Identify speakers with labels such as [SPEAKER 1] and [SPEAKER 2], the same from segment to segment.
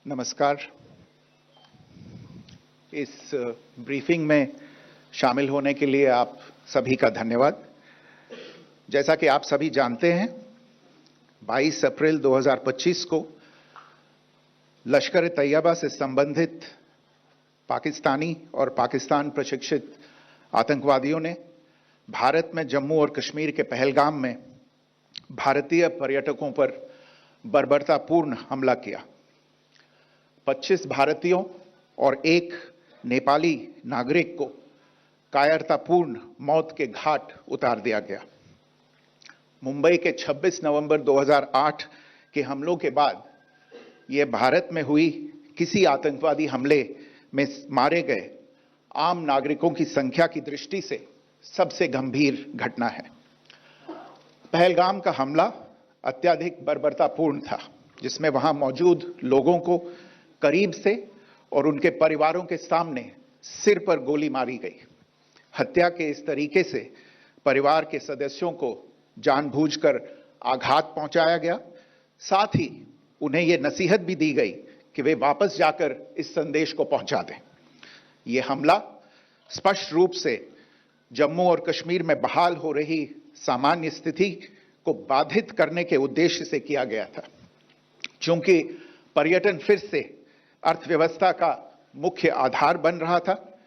[SPEAKER 1] नमस्कार। इस ब्रीफिंग में शामिल होने के लिए आप सभी का धन्यवाद। जैसा कि आप सभी जानते हैं, 22 अप्रैल 2025 को लश्कर-ए-तैयबा से संबंधित पाकिस्तानी और पाकिस्तान प्रशिक्षित आतंकवादियों ने भारत में जम्मू और कश्मीर के पहलगाम में भारतीय पर्यटकों पर बर्बरतापूर्ण हमला किया। 25 भारतीयों और एक नेपाली नागरिक को कायरतापूर्ण मौत के घाट उतार दिया गया। मुंबई के 26 नवंबर 2008 के हमलों के बाद यह भारत में हुई किसी आतंकवादी हमले में मारे गए आम नागरिकों की संख्या की दृष्टि से सबसे गंभीर घटना है। पहलगाम का हमला अत्यधिक बर्बरतापूर्ण था, जिसमें वहां मौजूद लोगों को करीब से और उनके परिवारों के सामने सिर पर गोली मारी गई। हत्या के इस तरीके से परिवार के सदस्यों को जानबूझकर आघात पहुंचाया गया। साथ ही उन्हें यह नसीहत भी दी गई कि वे वापस जाकर इस संदेश को पहुंचा दें। यह हमला स्पष्ट रूप से जम्मू और कश्मीर में बहाल हो रही सामान्य स्थिति को बाधित करने के उद्देश्य से किया गया था। चूंकि पर्यटन फिर से अर्थव्यवस्था का मुख्य आधार बन रहा था,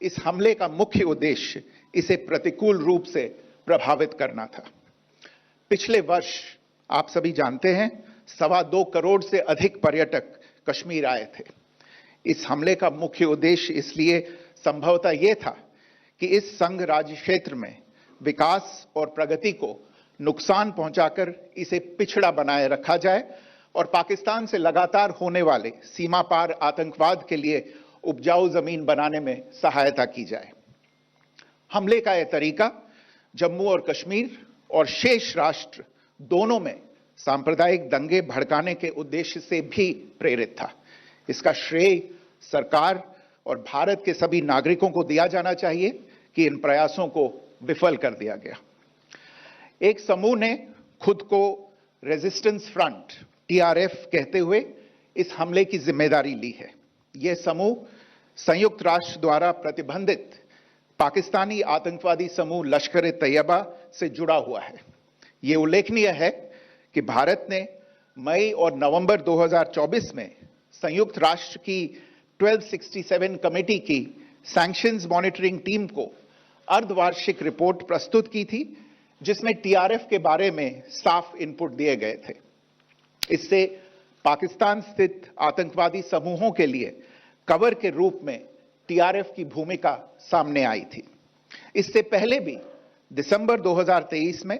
[SPEAKER 1] इस हमले का मुख्य उद्देश्य इसे प्रतिकूल रूप से प्रभावित करना था। पिछले वर्ष आप सभी जानते हैं, 2.25 करोड़ से अधिक पर्यटक कश्मीर आए थे। इस हमले का मुख्य उद्देश्य इसलिए संभवतः यह था कि इस संघ राज्य क्षेत्र में विकास और प्रगति को नुकसान पहुंचाकर इसे पिछड़ा बनाए रखा जाए और पाकिस्तान से लगातार होने वाले सीमा पार आतंकवाद के लिए उपजाऊ जमीन बनाने में सहायता की जाए। हमले का यह तरीका जम्मू और कश्मीर और शेष राष्ट्र दोनों में सांप्रदायिक दंगे भड़काने के उद्देश्य से भी प्रेरित था। इसका श्रेय सरकार और भारत के सभी नागरिकों को दिया जाना चाहिए कि इन प्रयासों को विफल कर दिया गया। एक समूह ने खुद को रेजिस्टेंस फ्रंट TRF कहते हुए इस हमले की जिम्मेदारी ली है। यह समूह संयुक्त राष्ट्र द्वारा प्रतिबंधित पाकिस्तानी आतंकवादी समूह लश्कर-ए-तैयबा से जुड़ा हुआ है। यह उल्लेखनीय है कि भारत ने मई और नवंबर 2024 में संयुक्त राष्ट्र की 1267 कमेटी की सैंक्शंस मॉनिटरिंग टीम को अर्धवार्षिक रिपोर्ट प्रस्तुत की थी, जिसमें TRF के बारे में साफ इनपुट दिए गए थे। इससे पाकिस्तान स्थित आतंकवादी समूहों के लिए कवर के रूप में TRF की भूमिका सामने आई थी। इससे पहले भी दिसंबर 2023 में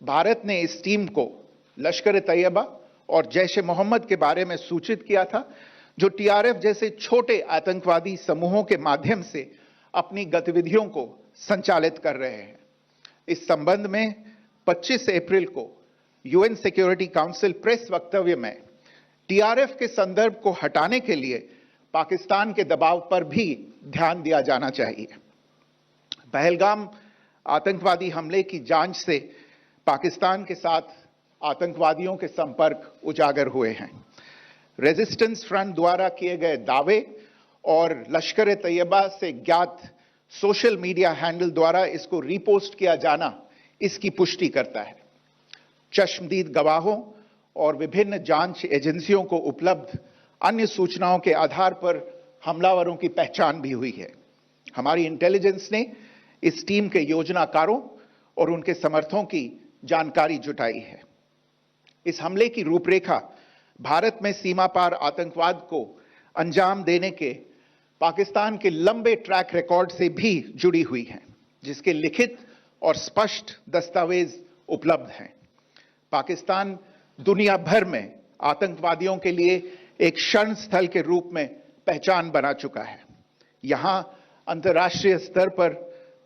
[SPEAKER 1] भारत ने इस टीम को लश्कर-ए-तैयबा और जैश-ए-मोहम्मद के बारे में सूचित किया था, जो TRF जैसे छोटे आतंकवादी समूहों के माध्यम से अपनी गतिविधियों को संचालित कर रहे हैं। इस संबंध में 25 अप्रैल को UN सिक्योरिटी काउंसिल प्रेस वक्तव्य में TRF के संदर्भ को हटाने के लिए पाकिस्तान के दबाव पर भी ध्यान दिया जाना चाहिए। पहलगाम आतंकवादी हमले की जांच से पाकिस्तान के साथ आतंकवादियों के संपर्क उजागर हुए हैं। रेजिस्टेंस फ्रंट द्वारा किए गए दावे और लश्कर-ए-तैयबा से ज्ञात सोशल मीडिया हैंडल द्वारा इसको रीपोस्ट किया जाना इसकी पुष्टि करता है। चश्मदीद गवाहों और विभिन्न जांच एजेंसियों को उपलब्ध अन्य सूचनाओं के आधार पर हमलावरों की पहचान भी हुई है। हमारी इंटेलिजेंस ने इस टीम के योजनाकारों और उनके समर्थकों की जानकारी जुटाई है। इस हमले की रूपरेखा भारत में सीमा पार आतंकवाद को अंजाम देने के पाकिस्तान के लंबे ट्रैक रिकॉर्ड से भी जुड़ी हुई है, जिसके लिखित और स्पष्ट दस्तावेज उपलब्ध हैं। पाकिस्तान दुनिया भर में आतंकवादियों के लिए एक शरण स्थल के रूप में पहचान बना चुका है। यहां अंतर्राष्ट्रीय स्तर पर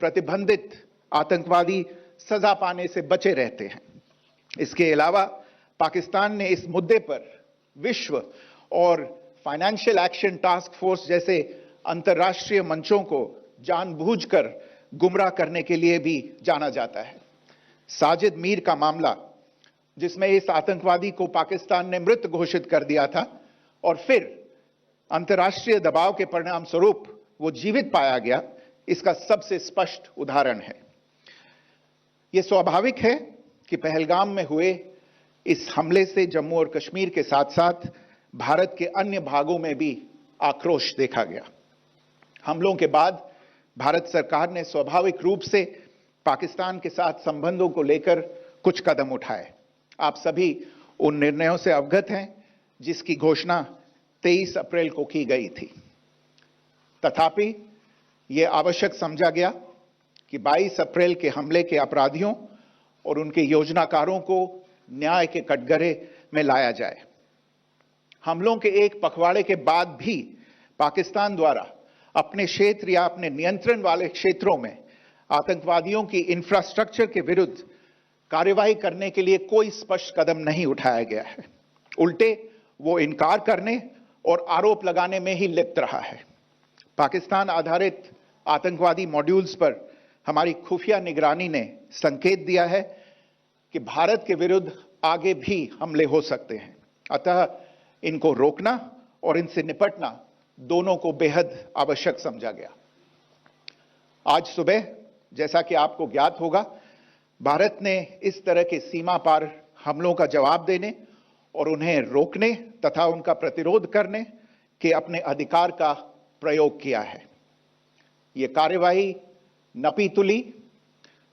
[SPEAKER 1] प्रतिबंधित आतंकवादी सजा पाने से बचे रहते हैं। इसके अलावा पाकिस्तान ने इस मुद्दे पर विश्व और फाइनेंशियल एक्शन टास्क फोर्स जैसे अंतर्राष्ट्रीय मंचों को जानबूझकर गुमराह करने के लिए भी जाना जाता है। साजिद मीर का मामला, जिसमें इस आतंकवादी को पाकिस्तान ने मृत घोषित कर दिया था और फिर अंतर्राष्ट्रीय दबाव के परिणाम स्वरूप वो जीवित पाया गया, इसका सबसे स्पष्ट उदाहरण है। यह स्वाभाविक है कि पहलगाम में हुए इस हमले से जम्मू और कश्मीर के साथ साथ भारत के अन्य भागों में भी आक्रोश देखा गया। हमलों के बाद भारत सरकार ने स्वाभाविक रूप से पाकिस्तान के साथ संबंधों को लेकर कुछ कदम उठाए। आप सभी उन निर्णयों से अवगत हैं जिसकी घोषणा 23 अप्रैल को की गई थी। तथापि यह आवश्यक समझा गया कि 22 अप्रैल के हमले के अपराधियों और उनके योजनाकारों को न्याय के कटघरे में लाया जाए। हमलों के एक पखवाड़े के बाद भी पाकिस्तान द्वारा अपने क्षेत्र या अपने नियंत्रण वाले क्षेत्रों में आतंकवादियों की इंफ्रास्ट्रक्चर के विरुद्ध कार्रवाई करने के लिए कोई स्पष्ट कदम नहीं उठाया गया है। उल्टे वो इनकार करने और आरोप लगाने में ही लिप्त रहा है। पाकिस्तान आधारित आतंकवादी मॉड्यूल्स पर हमारी खुफिया निगरानी ने संकेत दिया है कि भारत के विरुद्ध आगे भी हमले हो सकते हैं। अतः इनको रोकना और इनसे निपटना दोनों को बेहद आवश्यक समझा गया। आज सुबह, जैसा कि आपको ज्ञात होगा, भारत ने इस तरह के सीमा पार हमलों का जवाब देने और उन्हें रोकने तथा उनका प्रतिरोध करने के अपने अधिकार का प्रयोग किया है। यह कार्रवाई नपीतुली,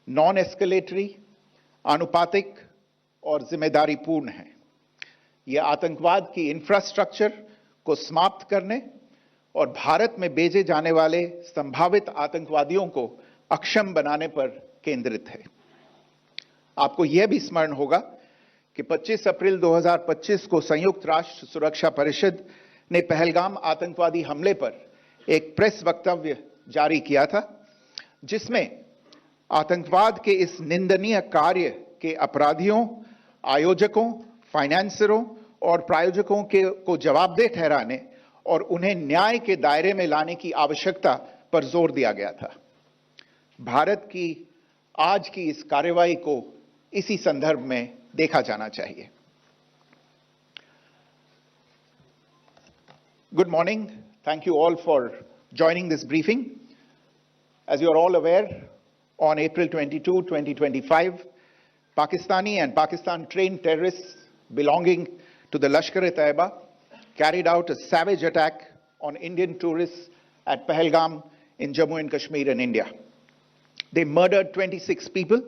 [SPEAKER 1] नॉन एस्केलेटरी, आनुपातिक और जिम्मेदारीपूर्ण है। यह आतंकवाद की इंफ्रास्ट्रक्चर को समाप्त करने और भारत में भेजे जाने वाले संभावित आतंकवादियों को अक्षम बनाने पर केंद्रित है। आपको यह भी स्मरण होगा कि 25 अप्रैल 2025 को संयुक्त राष्ट्र सुरक्षा परिषद ने पहलगाम आतंकवादी हमले पर एक प्रेस वक्तव्य जारी किया था, जिसमें आतंकवाद के इस निंदनीय कार्य के अपराधियों, आयोजकों, फाइनेंसरों और प्रायोजकों को जवाबदेह ठहराने और उन्हें न्याय के दायरे में लाने की आवश्यकता पर जोर दिया गया था। भारत की आज की इस कार्रवाई को इसी संदर्भ में देखा जाना चाहिए। Good morning. Thank you all for joining this briefing. As you are all aware, on April 22, 2025, Pakistani and Pakistan-trained terrorists belonging to the Lashkar-e-Taiba carried out a savage attack on Indian tourists at Pahalgam in Jammu and Kashmir in India. They murdered 26 people,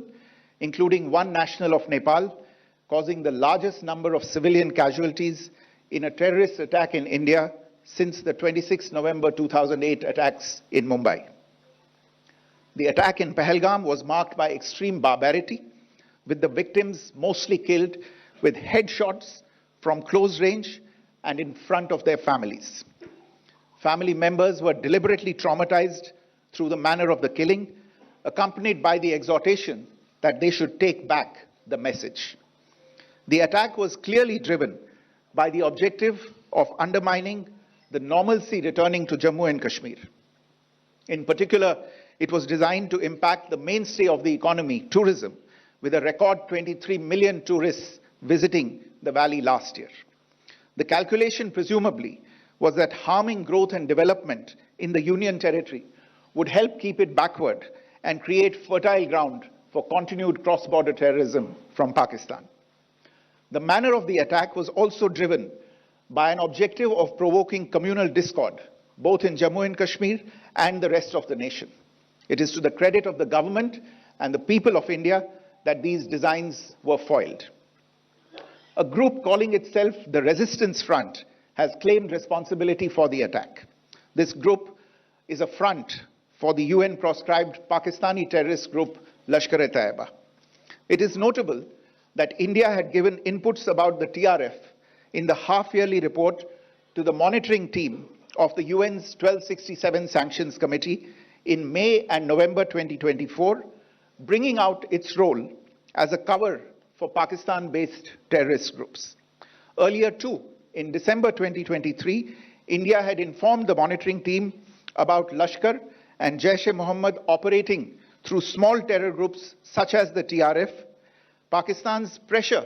[SPEAKER 1] including one national of Nepal, causing the largest number of civilian casualties in a terrorist attack in India since the 26 November 2008 attacks in Mumbai. The attack in Pahalgam was marked by extreme barbarity, with the victims mostly killed with headshots from close range and in front of their families. Family members were deliberately traumatized through the manner of the killing, accompanied by the exhortation that they should take back the message. The attack was clearly driven by the objective of undermining the normalcy returning to Jammu and Kashmir. In particular, it was designed to impact the mainstay of the economy, tourism, with a record 23 million tourists visiting the valley last year. The calculation presumably was that harming growth and development in the Union territory would help keep it backward and create fertile ground for continued cross-border terrorism from Pakistan. The manner of the attack was also driven by an objective of provoking communal discord, both in Jammu and Kashmir and the rest of the nation. It is to the credit of the government and the people of India that these designs were foiled. A group calling itself the Resistance Front has claimed responsibility for the attack. This group is a front for the UN-proscribed Pakistani terrorist group Lashkar-e-Taiba. It is notable that India had given inputs about the TRF in the half-yearly report to the monitoring team of the UN's 1267 Sanctions Committee in May and November 2024, bringing out its role as a cover for Pakistan-based terrorist groups. Earlier too, in December 2023, India had informed the monitoring team about Lashkar and Jaish-e-Mohammed operating through small terror groups such as the TRF. Pakistan's pressure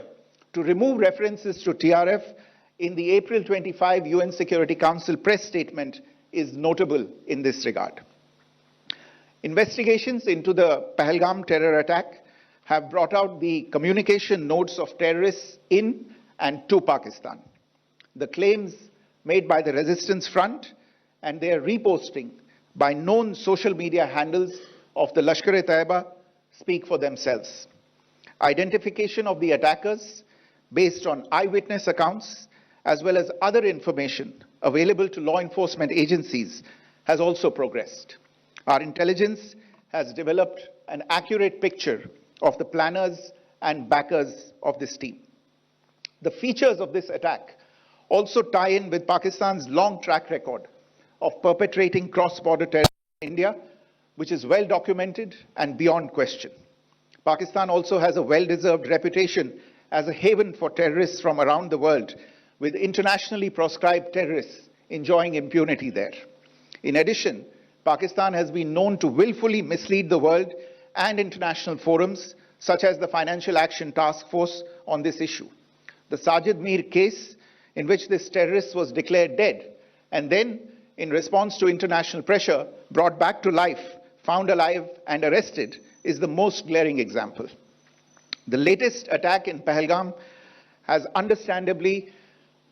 [SPEAKER 1] to remove references to TRF in the April 25 UN Security Council press statement is notable in this regard. Investigations into the Pahalgam terror attack have brought out the communication notes of terrorists in and to Pakistan, the claims made by the Resistance Front and their reposting by known social media handles of the Lashkar-e-Taiba speak for themselves. Identification of the attackers based on eyewitness accounts as well as other information available to law enforcement agencies has also progressed. Our intelligence has developed an accurate picture of the planners and backers of this team. The features of this attack also tie in with Pakistan's long track record of perpetrating cross-border terror in India, which is well documented and beyond question. Pakistan also has a well-deserved reputation as a haven for terrorists from around the world, with internationally proscribed terrorists enjoying impunity there. In addition, Pakistan has been known to willfully mislead the world and international forums, such as the Financial Action Task Force, on this issue. The Sajid Mir case, in which this terrorist was declared dead and then, in response to international pressure, brought back to life, found alive and arrested, is the most glaring example. The latest attack in Pahalgam has understandably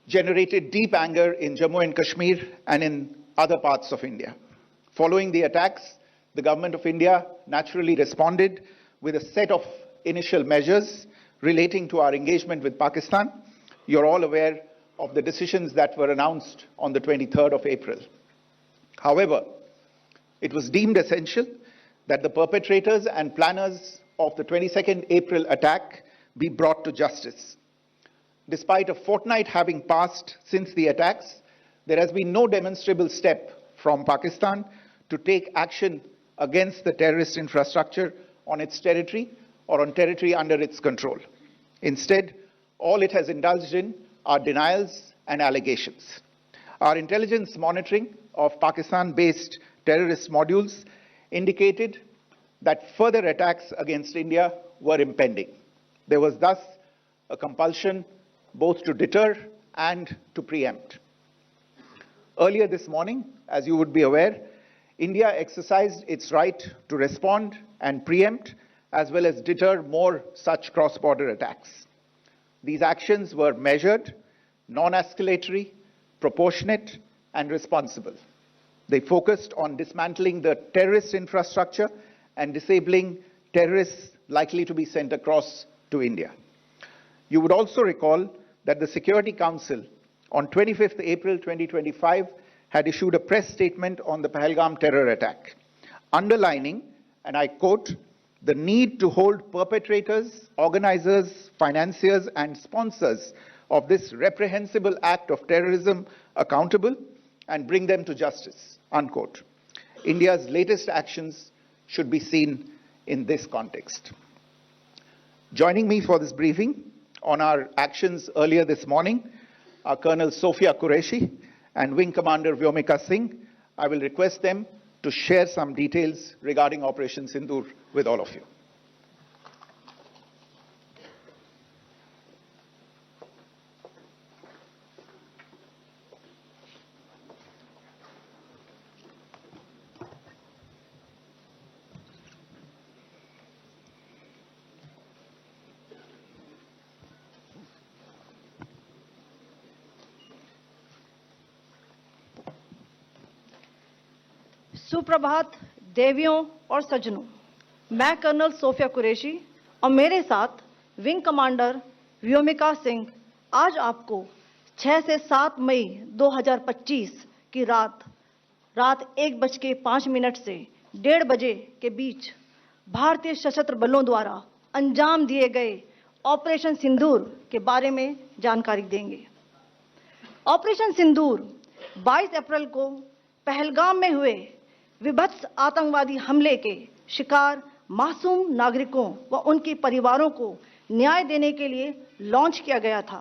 [SPEAKER 1] generated deep anger in Jammu and Kashmir and in other parts of India. Following the attacks, the government of India naturally responded with a set of initial measures relating to our engagement with Pakistan. You're all aware of the decisions that were announced on the 23rd of April. However, it was deemed essential that the perpetrators and planners of the 22nd April attack be brought to justice. Despite a fortnight having passed since the attacks, there has been no demonstrable step from Pakistan to take action against the terrorist infrastructure on its territory or on territory under its control. Instead, all it has indulged in are denials and allegations. Our intelligence monitoring of Pakistan-based terrorist modules indicated that further attacks against India were impending. There was thus a compulsion both to deter and to preempt. Earlier this morning, as you would be aware, India exercised its right to respond and preempt as well as deter more such cross-border attacks. These actions were measured, non-escalatory, proportionate, and responsible. They focused on dismantling the terrorist infrastructure and disabling terrorists likely to be sent across to India. You would also recall that the Security Council on 25th April 2025 had issued a press statement on the Pahalgam terror attack, underlining, and I quote, the need to hold perpetrators, organizers, financiers, and sponsors of this reprehensible act of terrorism accountable and bring them to justice, unquote. India's latest actions should be seen in this context. Joining me for this briefing on our actions earlier this morning are Colonel Sophia Qureshi and Wing Commander Vyomika Singh. I will request them to share some details regarding Operation Sindoor with all of you.
[SPEAKER 2] सुप्रभात देवियों और सज्जनों, मैं colonel Sophia Qureshi और मेरे साथ wing commander Vyomika Singh आज आपको 6 से 7 मई 2025 की रात 1:05 से 1:30 बजे के बीच भारतीय सशस्त्र बलों द्वारा अंजाम दिए गए ऑपरेशन सिंदूर के बारे में जानकारी देंगे। ऑपरेशन सिंदूर 22 अप्रैल को पहलगाम में हुए विभत्स आतंकवादी हमले के शिकार मासूम नागरिकों व उनके परिवारों को न्याय देने के लिए लॉन्च किया गया था।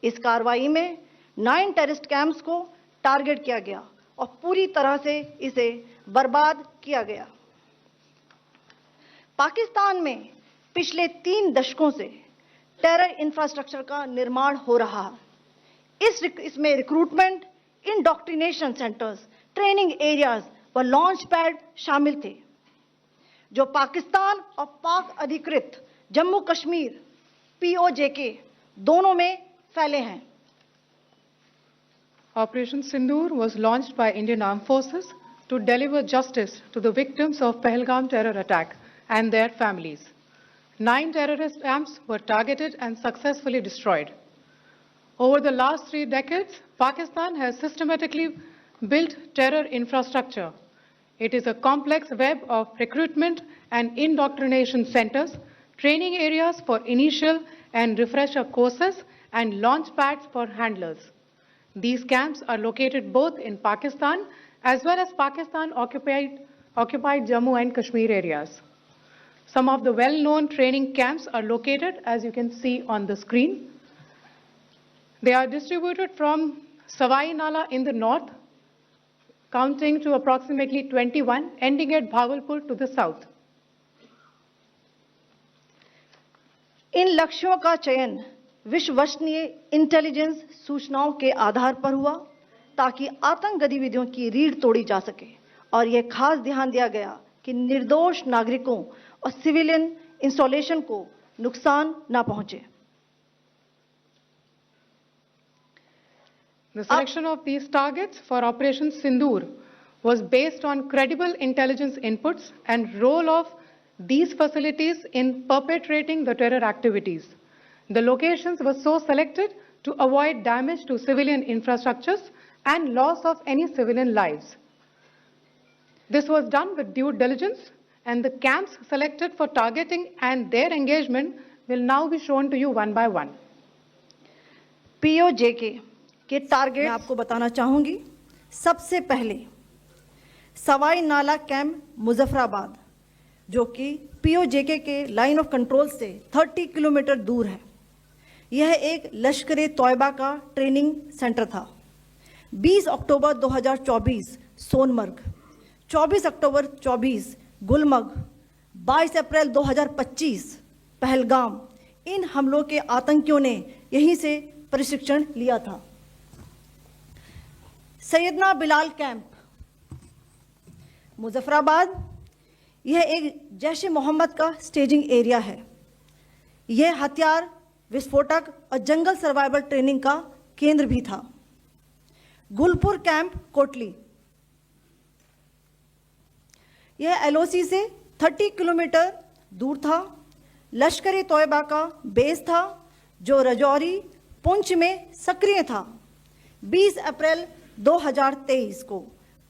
[SPEAKER 2] इस कार्रवाई में 9 टेररिस्ट कैंप्स को टारगेट किया गया और पूरी तरह से इसे बर्बाद किया गया। पाकिस्तान में पिछले 3 दशकों से टेरर इंफ्रास्ट्रक्चर का निर्माण हो रहा है। इसमें recruitment, indoctrination centres, training areas व लॉन्च पैड शामिल थे, जो पाकिस्तान और पाक अधिकृत जम्मू कश्मीर POJK दोनों में फैले हैं।
[SPEAKER 3] Operation Sindoor was launched by Indian Armed Forces to deliver justice to the victims of Pahalgam terror attack and their families. 9 terrorist camps were targeted and successfully destroyed. Over the last 3 decades, Pakistan has systematically built terror infrastructure. It is a complex web of recruitment and indoctrination centers, training areas for initial and refresher courses, and launch pads for handlers. These camps are located both in Pakistan as well as Pakistan-occupied Jammu and Kashmir areas. Some of the well-known training camps are located, as you can see on the screen. They are distributed from Savai Nala in the north, counting to approximately 21, ending at Bhagalpur to the south.
[SPEAKER 2] इन लक्ष्यों का चयन विश्वसनीय intelligence सूचनाओं के आधार पर हुआ, ताकि आतंक गतिविधियों की रीढ़ तोड़ी जा सके, और यह खास ध्यान दिया गया कि निर्दोष नागरिकों और सिविलियन इंस्टॉलेशन को नुकसान न पहुंचे।
[SPEAKER 3] The selection of these targets for Operation Sindoor was based on credible intelligence inputs and role of these facilities in perpetrating the terror activities. The locations were so selected to avoid damage to civilian infrastructures and loss of any civilian lives. This was done with due diligence, and the camps selected for targeting and their engagement will now be shown to you one by one.
[SPEAKER 2] POJK के target मैं आपको बताना चाहूंगी। सबसे पहले सवाई नाला camp Muzaffarabad, जो कि POJK के लाइन ऑफ कंट्रोल से 30 किलोमीटर दूर है। यह एक लश्कर तौयबा का ट्रेनिंग सेंटर था। 20 अक्टूबर 2024 सोनमर्ग, 24 अक्टूबर 24 गुलमर्ग, 22 अप्रैल 2025 पहलगाम, इन हमलों के आतंकियों ने यहीं से प्रशिक्षण लिया था। सैयदना बिलाल कैंप मुजफ्फराबाद, यह एक जैश ए मोहम्मद का स्टेजिंग एरिया है। यह हथियार, विस्फोटक और जंगल सर्वाइवल ट्रेनिंग का केंद्र भी था। गुलपुर कैंप कोटली, यह LOC से 30 किलोमीटर दूर था। लश्कर तौयबा का बेस था, जो रजौरी, पुंछ में सक्रिय था। 20 अप्रैल 2023 को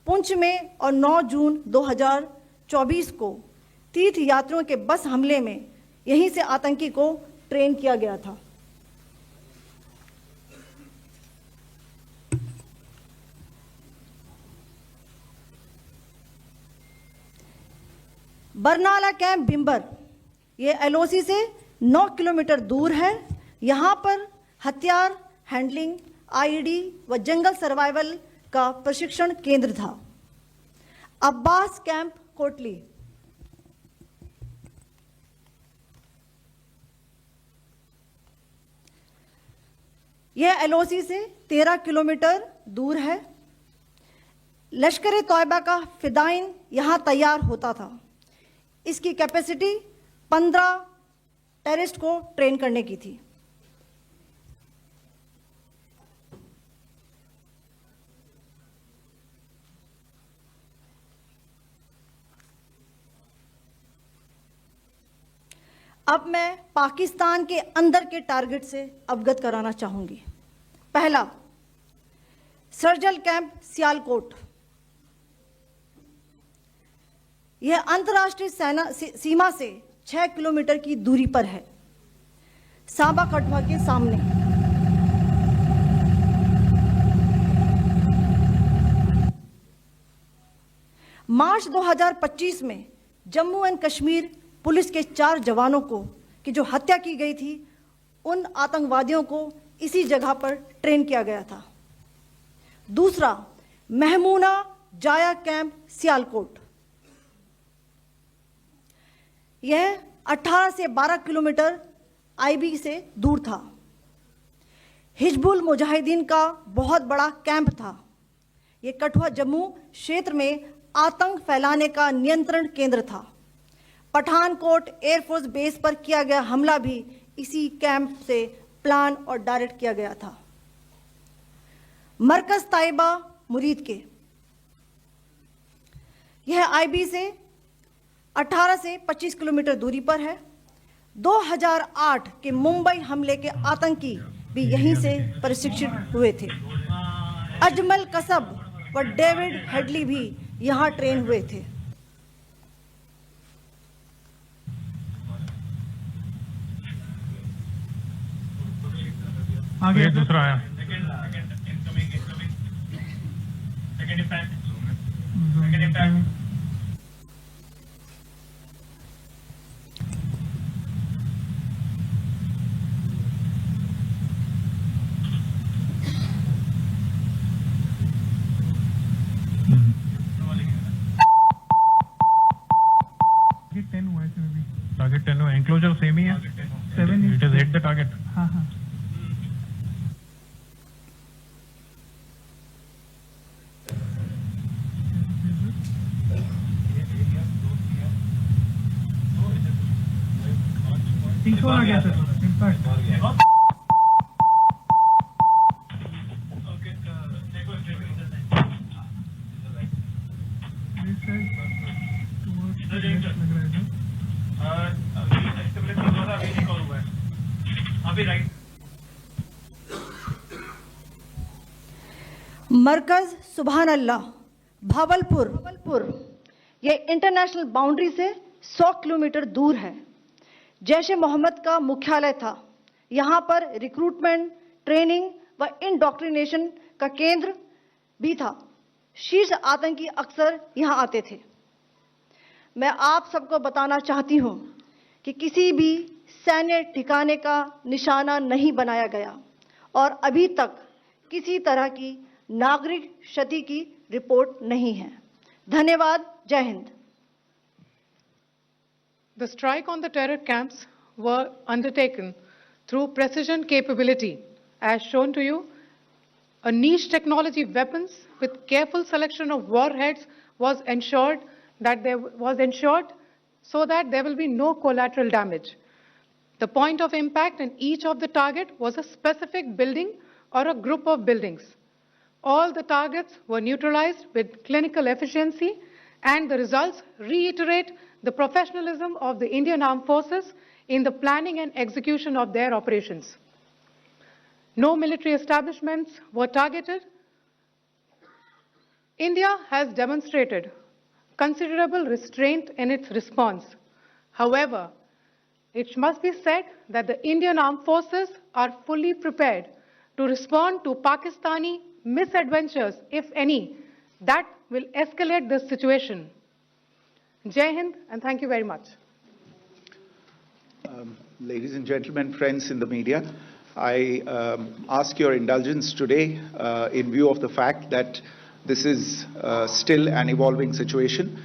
[SPEAKER 2] पुंछ में और 9 जून 2024 को तीर्थ यात्रियों के बस हमले में यहीं से आतंकी को ट्रेन किया गया था। बरनाला कैंप बिम्बर, यह LOC से 9 किलोमीटर दूर है। यहां पर हथियार, हैंडलिंग, IED व जंगल सर्वाइवल का प्रशिक्षण केंद्र था। अब्बास कैंप कोटली, यह LOC से 13 किलोमीटर दूर है। लश्कर तौयबा का फिदाइन यहां तैयार होता था। इसकी कैपेसिटी 15 टेररिस्ट को ट्रेन करने की थी। अब मैं पाकिस्तान के अंदर के टारगेट से अवगत कराना चाहूंगी। पहला, सर्जल कैंप सियालकोट, यह अंतर्राष्ट्रीय सीमा से 6 किलोमीटर की दूरी पर है, सांबा कठुआ के सामने। मार्च 2025 में जम्मू एंड कश्मीर पुलिस के 4 जवानों को की जो हत्या की गई थी, उन आतंकवादियों को इसी जगह पर ट्रेन किया गया था। दूसरा, महमूना जाया कैंप सियालकोट, यह 18 से 12 किलोमीटर IB से दूर था। हिजबुल मुजाहिदीन का बहुत बड़ा कैंप था। ये कठुआ जम्मू क्षेत्र में आतंक फैलाने का नियंत्रण केंद्र था। पठानकोट एयरफोर्स बेस पर किया गया हमला भी इसी कैंप से प्लान और डायरेक्ट किया गया था। मरकज ताइबा मुरीद के, यह आईबी से 18 से 25 किलोमीटर दूरी पर है। 2008 के मुंबई हमले के आतंकी भी यहीं से प्रशिक्षित हुए थे। अजमल कसब व डेविड हेडली भी यहां ट्रेन हुए थे।
[SPEAKER 4] आगे दूसरा आया। टारगेट 10 हुआ, एंक्लोजर सेम ही है। 7 it is hit the target. हाँ हाँ। आ गया सर, इम्पैक्ट।
[SPEAKER 2] मरकज सुभान अल्लाह भावलपुर, ये इंटरनेशनल बाउंड्री से 100 किलोमीटर दूर है। जैश ए मोहम्मद का मुख्यालय था। यहाँ पर रिक्रूटमेंट, ट्रेनिंग व इंडॉक्ट्रिनेशन का केंद्र भी था। शीर्ष आतंकी अक्सर यहाँ आते थे। मैं आप सबको बताना चाहती हूँ कि किसी भी सैन्य ठिकाने का निशाना नहीं बनाया गया और अभी तक किसी तरह की नागरिक क्षति की रिपोर्ट नहीं है। धन्यवाद। जय Hind.
[SPEAKER 3] The strike on the terror camps were undertaken through precision capability, as shown to you. A niche technology weapons with careful selection of warheads was ensured so that there will be no collateral damage. The point of impact in each of the target was a specific building or a group of buildings. All the targets were neutralized with clinical efficiency, and the results reiterate the professionalism of the Indian Armed Forces in the planning and execution of their operations. No military establishments were targeted. India has demonstrated considerable restraint in its response. However, it must be said that the Indian Armed Forces are fully prepared to respond to Pakistani misadventures, if any, that will escalate the situation. Jai Hind, and thank you very much.
[SPEAKER 1] Ladies and gentlemen, friends in the media, I ask your indulgence today in view of the fact that this is still an evolving situation.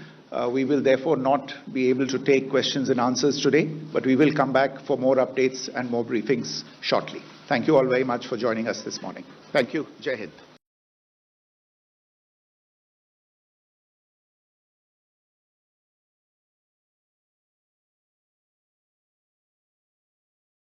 [SPEAKER 1] We will therefore not be able to take questions and answers today, but we will come back for more updates and more briefings shortly. Thank you all very much for joining us this morning. Thank you. Jai Hind.